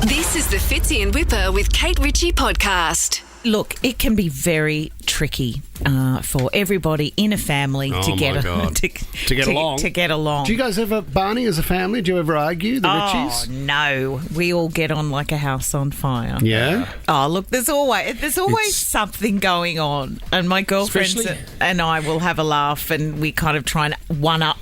This is the Fitzy and Whipper with Kate Ritchie podcast. Look, it can be very tricky for everybody in a family to get along. To get along. Do you guys ever, Barney, as a family, do you ever argue, the Ritchies? Oh, no. We all get on like a house on fire. Yeah? Oh, look, there's always something going on. And my girlfriends and I will have a laugh and we kind of try and one-up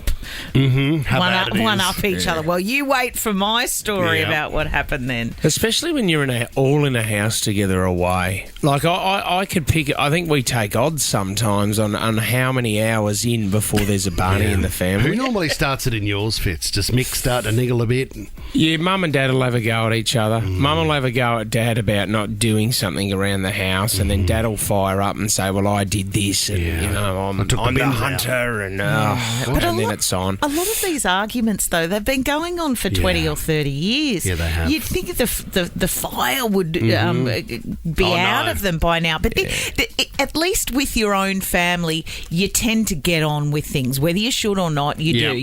each other. Well, you wait for my story about what happened then. Especially when you're all in a house together away. Like, I could pick it. I think we take odds sometimes on how many hours in before there's a Barney in the family. Who normally starts it in yours, Fitz? Does Mick start to niggle a bit? Yeah, Mum and Dad will have a go at each other. Mum will have a go at Dad about not doing something around the house, and then Dad will fire up and say, well, I did this, and, I'm the hunter, and then it's on. A lot of these arguments, though, they've been going on for 20 or 30 years. Yeah, they have. You'd think the fire would be out of them by now. But at least with your own family, you tend to get on with things. Whether you should or not, you do.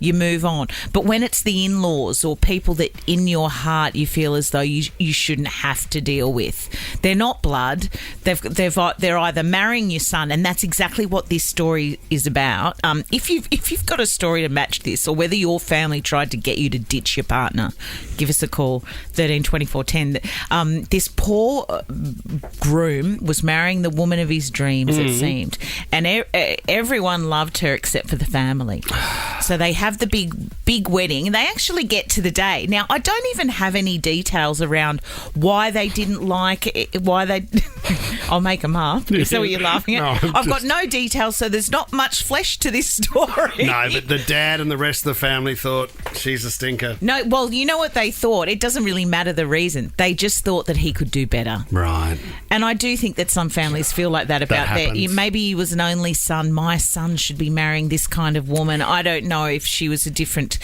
You move on. But when it's the in-laws or people that in your heart you feel as though you shouldn't have to deal with, they're not blood. They're either marrying your son, and that's exactly what this story is about. If you've got a story to match this, or whether your family tried to get you to ditch your partner, give us a call, 13 24 10. This poor groom was marrying the woman of his dreams, it seemed, and everyone loved her except for the family. So they have the big wedding, and they actually get to the day. Now, I don't even have any details around why they didn't like it, why they... I'll make them up. Is that what you're laughing at? No, I've got no details, so there's not much flesh to this story. No, but the dad and the rest of the family thought, she's a stinker. No, well, you know what they thought? It doesn't really matter the reason. They just thought that he could do better. Right. And I do think that some families feel like that about maybe he was an only son. My son should be marrying this kind of woman. I don't know if she was a different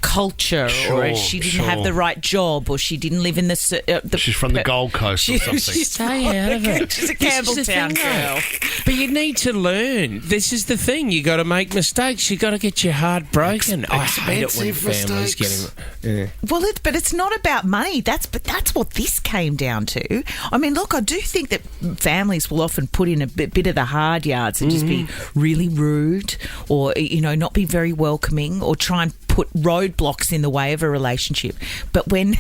culture or if she didn't have the right job or she didn't live in the she's from the Gold Coast or something. Stay out of it. She's a Campbelltown girl. But you need to learn. This is the thing. You got to make mistakes. You got to get your heart broken. I hate it when families getting. Well, but it's not about money. That's what this came down to. I mean, look, I do think that families will often put in a bit of the hard yards and just be really rude, or not be very welcoming, or try and put roadblocks in the way of a relationship. But when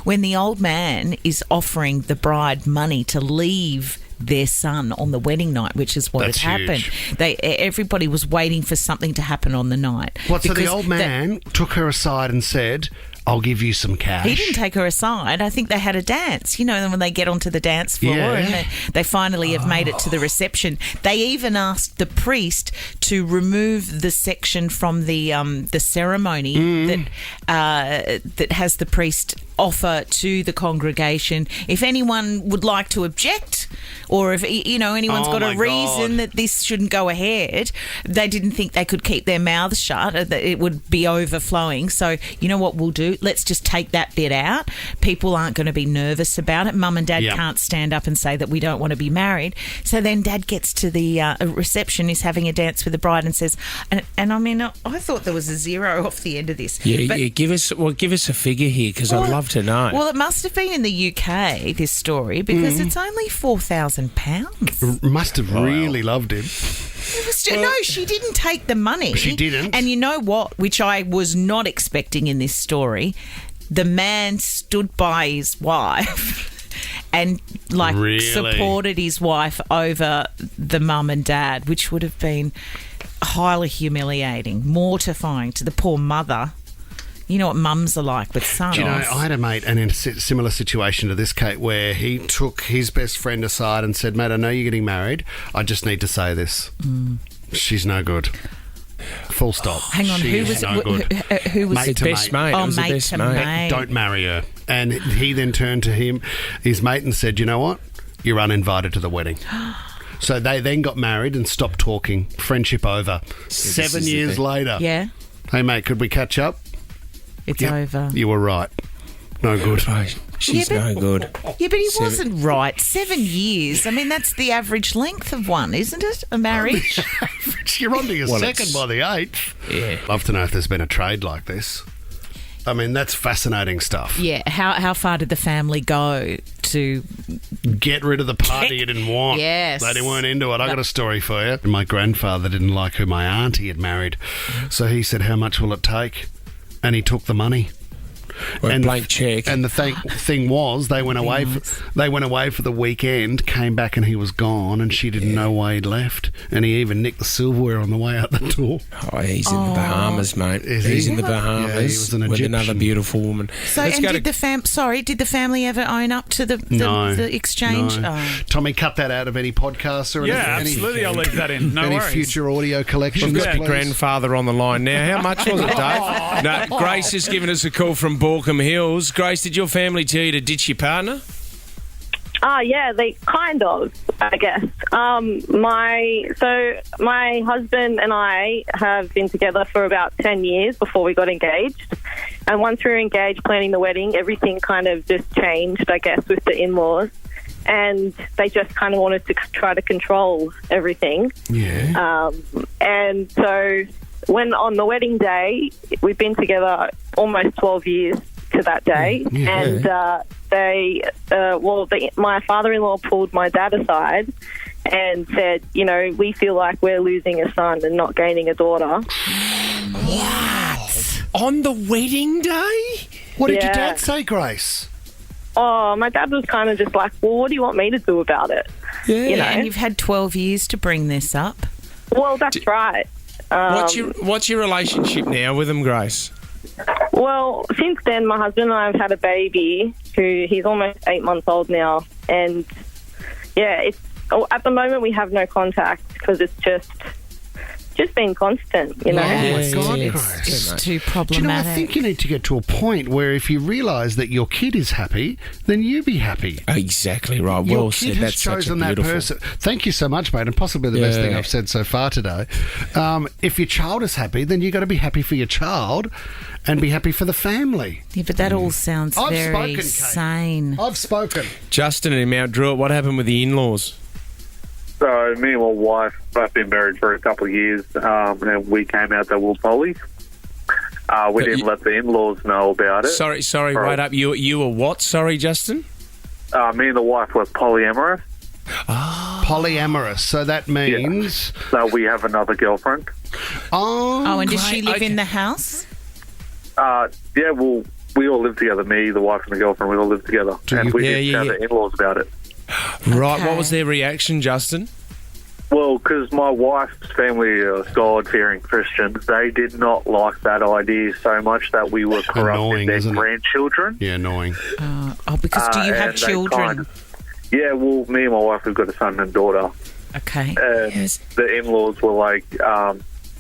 the old man is offering the bride money to leave their son on the wedding night, which is what had happened. Everybody was waiting for something to happen on the night. So the old man took her aside and said, I'll give you some cash. He didn't take her aside. I think they had a dance. When they get onto the dance floor and they finally have made it to the reception. They even asked the priest to remove the section from the ceremony that has the priest offer to the congregation if anyone would like to object, or if anyone's got a reason that this shouldn't go ahead. They didn't think they could keep their mouths shut, that it would be overflowing. So you know what we'll do? Let's just take that bit out. People aren't going to be nervous about it. Mum and Dad can't stand up and say that we don't want to be married. So then Dad gets to the reception, is having a dance with the bride, and says, and I mean, I thought there was a zero off the end of this. Give us a figure here, because I'd love to know. Well, it must have been in the UK, this story, because it's only £4,000. Must have really loved him. No, she didn't take the money. She didn't. And you know what, which I was not expecting in this story, the man stood by his wife and supported his wife over the mum and dad, which would have been highly humiliating, mortifying to the poor mother. You know what mums are like with sons. I had a mate in a similar situation to this, Kate, where he took his best friend aside and said, mate, I know you're getting married. I just need to say this. She's no good. Full stop. Hang on, who was mate the best mate? Oh, it was the mate best to mate. mate. Don't marry her. And he then turned to his mate, and said, you know what? You're uninvited to the wedding. So they then got married and stopped talking. Friendship over. 7 years later. Yeah. Hey, mate, could we catch up? It's over. You were right. No good. She's no good. Yeah, but he wasn't right. 7 years. I mean, that's the average length of one, isn't it? A marriage. You're on to your second by the 8th. Yeah. Love to know if there's been a trade like this. I mean, that's fascinating stuff. Yeah. How far did the family go to... Get rid of the party you didn't want. Yes. They weren't into it. I got a story for you. My grandfather didn't like who my auntie had married. So he said, how much will it take? And he took the money. Or a blank check. And the thing was, they went away. They went away for the weekend. Came back and he was gone, and she didn't know why he'd left. And he even nicked the silverware on the way out the door. Oh, he's in the Bahamas, mate. Is he's he? in the Bahamas Yeah, he was an with Egyptian. another beautiful woman. So, and did the family ever own up to the exchange? No. Oh. Tommy, cut that out of any podcasts or Yeah, anything. absolutely. I'll leave that in. No any worries. future audio collections, We've got please? grandfather on the line now. How much was it, Dave? No, Grace has given us a call from Borkham Hills. Grace, did your family tell you to ditch your partner? Yeah, they kind of, I guess. My husband and I have been together for about 10 years before we got engaged. And once we were engaged, planning the wedding, everything kind of just changed, I guess, with the in-laws. And they just kind of wanted to try to control everything. Yeah. And so when on the wedding day, we've been together almost 12 years to that day. Yeah. And my father-in-law pulled my dad aside and said, you know, we feel like we're losing a son and not gaining a daughter. What? On the wedding day? What did your Yeah. dad say, Grace? Oh, my dad was kind of just like, well, what do you want me to do about it? Yeah. You know? And you've had 12 years to bring this up. Well, that's right. What's your relationship now with him, Grace? Well, since then, my husband and I have had a baby he's almost 8 months old now. And, yeah, at the moment we have no contact because it's just been constant, you know. Oh, my Yeah, God, yeah, Grace. It's too Do you know, problematic. I think you need to get to a point where if you realise that your kid is happy, then you be happy. Exactly right. Your Well kid said. has That's such a chosen that beautiful. person. Thank you so much, mate, and possibly the best Yeah. thing I've said so far today. If your child is happy, then you've got to be happy for your child and be happy for the family. Yeah, but that all sounds I've very spoken, Kate. sane. I've spoken. Justin in Mount Druitt, what happened with the in-laws? So me and my wife have been married for a couple of years, and we came out that we're poly. We didn't let the in-laws know about it. Sorry, Right. wait up. You were what? Sorry, Justin? Me and the wife were polyamorous, Polyamorous. So that means... so we have another girlfriend. Oh, and does great. she live Okay. in the house? Yeah, well, we all live together. Me, the wife, and the girlfriend. We all live together, and we didn't tell the in-laws about it. Right, Okay. what was their reaction, Justin? Well, because my wife's family are God-fearing Christians, they did not like that idea so much that we were Annoying, corrupting their isn't it? grandchildren. Yeah, annoying. Because do you have and they children? Yeah, well, me and my wife, we've got a son and a daughter. Okay. And Yes. the in-laws were like,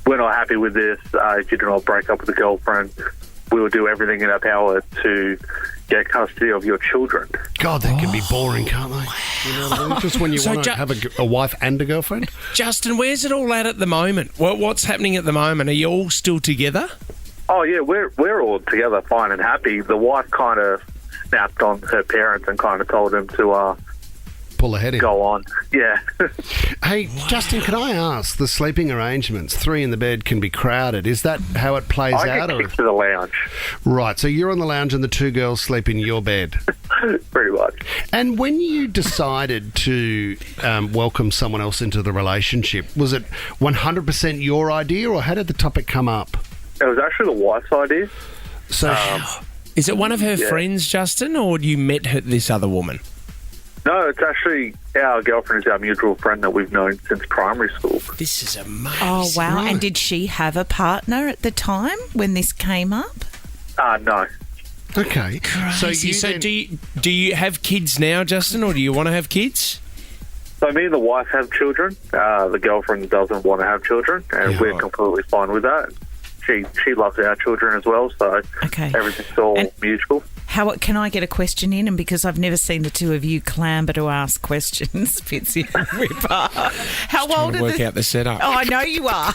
we're not happy with this. If you do not break up with a girlfriend, we will do everything in our power to get custody of your children. God, that can be boring, can't they? You know what I mean? Just when you So want to have a wife and a girlfriend. Justin, where's it all at the moment? What's happening at the moment? Are you all still together? Oh, yeah, we're all together fine and happy. The wife kind of snapped on her parents and kind of told them to Pull ahead in. go on. Yeah. Hey, Justin, can I ask, the sleeping arrangements, 3 in the bed can be crowded. Is that how it plays I out? get Or kicked to the lounge, right, so you're on the lounge and the 2 girls sleep in your bed. pretty much. And when you decided to welcome someone else into the relationship, was it 100% your idea, or how did the topic come up? It was actually the wife's idea. So, Is it one of her Yeah. friends, Justin, or you met this other woman? No, it's actually our girlfriend is our mutual friend that we've known since primary school. This is amazing. Oh, wow. right. And did she have a partner at the time when this came up? No. okay. So, you So then- do you have kids now, Justin, or do you want to have kids? So me and the wife have children. The girlfriend doesn't want to have children, and Yeah. we're completely fine with that. She loves our children as well, so Okay. everything's all And- mutual. How can I get a question in? And because I've never seen the two of you clamber to ask questions, Fitzy and Whipper. How old are Work the... out the setup. Oh, I know you are.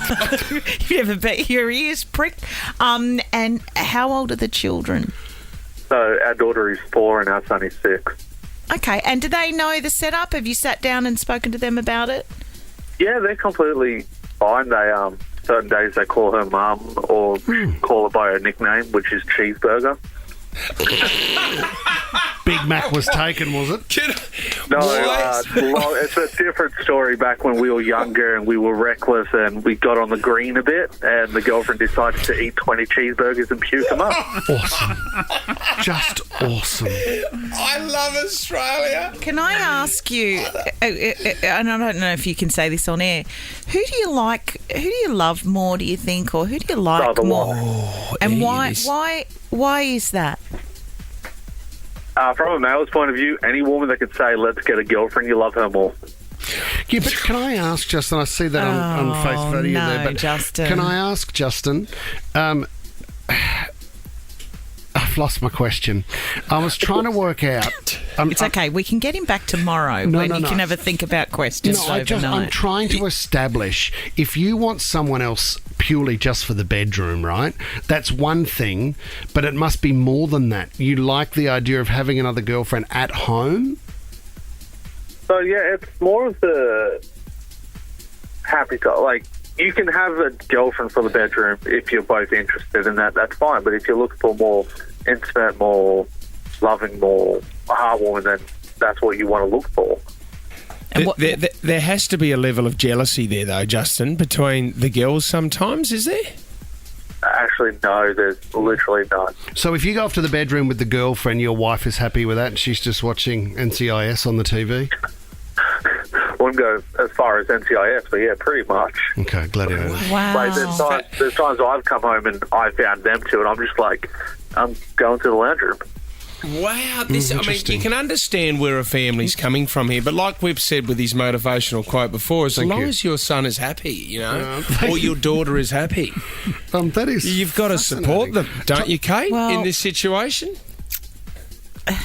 You've never bet your ears pricked. And how old are the children? So our daughter is 4 and our son is 6. Okay, and do they know the setup? Have you sat down and spoken to them about it? Yeah, they're completely fine. certain days they call her mum or call her by her nickname, which is Cheeseburger. Big Mac was taken, was it? No, it's a different story back when we were younger and we were reckless and we got on the green a bit and the girlfriend decided to eat 20 cheeseburgers and puke them up. Awesome. Just awesome. I love Australia. Can I ask you, and I don't know if you can say this on air, who do you love more, do you think, or who do you like Neither more? one. And Yeah, why is that? From a male's point of view, any woman that could say, let's get a girlfriend, you love her more. Yeah, but can I ask, Justin, I see that on Faith Video no, there, but Justin. can I ask, Justin, I've lost my question. I was trying to work out... It's okay. We can get him back tomorrow when you can have a think about questions overnight. I'm trying to establish, if you want someone else purely just for the bedroom, right? That's one thing, but it must be more than that. You like the idea of having another girlfriend at home? So, yeah, it's more of the happy thought. Like, you can have a girlfriend for the bedroom if you're both interested in that. That's fine. But if you're looking for more intimate, more loving, more heartwarming, then that's what you want to look for. There has to be a level of jealousy there, though, Justin, between the girls sometimes, is there? Actually, no, there's literally none. So if you go off to the bedroom with the girlfriend, your wife is happy with that and she's just watching NCIS on the TV? Wouldn't go as far as NCIS, but yeah, pretty much. Okay, glad you know that. Wow. Like, there's times I've come home and I found them too, and I'm just like, I'm going to the lounge room. Wow, I mean, interesting. you can understand where a family's coming from here, but like we've said with his motivational quote before, as long as your son is happy, you know, or your daughter is happy, That is you've got to support them, don't you, Kate, in this situation?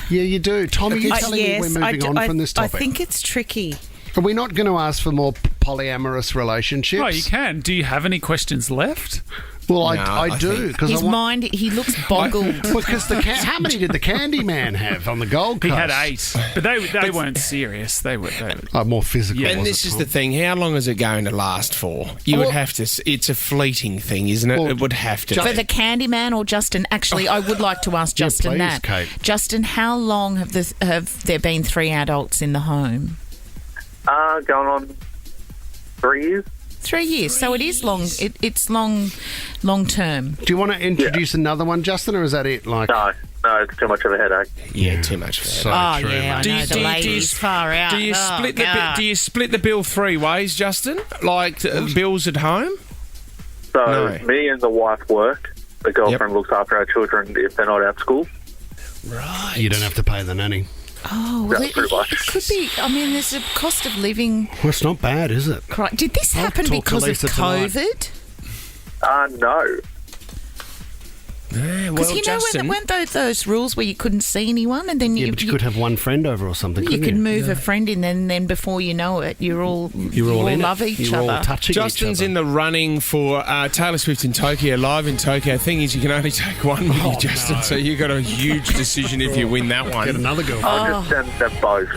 Yeah, you do. Tom, are you telling me we're moving on from this topic? I think it's tricky. Are we not going to ask for more polyamorous relationships? Oh, you can. Do you have any questions left? Well, No, I do. Because His mind, he looks boggled. Because how many did the Candyman have on the Gold Coast? He had 8, but they weren't serious. They were more physical. Yeah. And was this it, is Tom? the thing, how long is it going to last for? You would have to, it's a fleeting thing, isn't it? It would have to For be. the Candyman or Justin? Actually, I would like to ask Justin please, that. Kate. Justin, how long have there been 3 adults in the home? Going on 3 years. 3 years. So it is long. It's long term. Do you want to introduce another one, Justin, or is that it? Like, No, it's too much of a headache. Yeah, too much for that. so true, yeah, mate. I know. The ladies far out. Do you split the Do you split the bill 3 ways, Justin? Like bills at home? So No. me and the wife work. The girlfriend looks after our children if they're not at school. Right. You don't have to pay the nanny. Oh, well, That's pretty much. it could be. I mean, there's a cost of living. Well, it's not bad, is it? Did this happen talk to because of Lisa tonight. COVID? No. Yeah, Because well, you know, Justin, weren't those rules where you couldn't see anyone, and then Yeah, but you could have one friend over or something, you couldn't could you? move a friend in, and then before you know it, you all in love it. each You're other. all touching Justin's each other. in the running for Taylor Swift in Tokyo, live in Tokyo. Thing is, you can only take one with you, Justin, so you got a huge decision if you win that Get one. another girlfriend. I'll just send them both.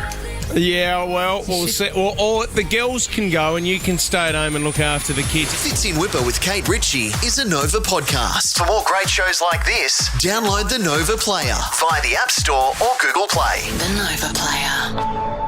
Yeah, well, we'll see. Or the girls can go and you can stay at home and look after the kids. Fits in Whipper with Kate Ritchie is a Nova podcast. For more great shows like this, download the Nova Player via the App Store or Google Play. The Nova Player.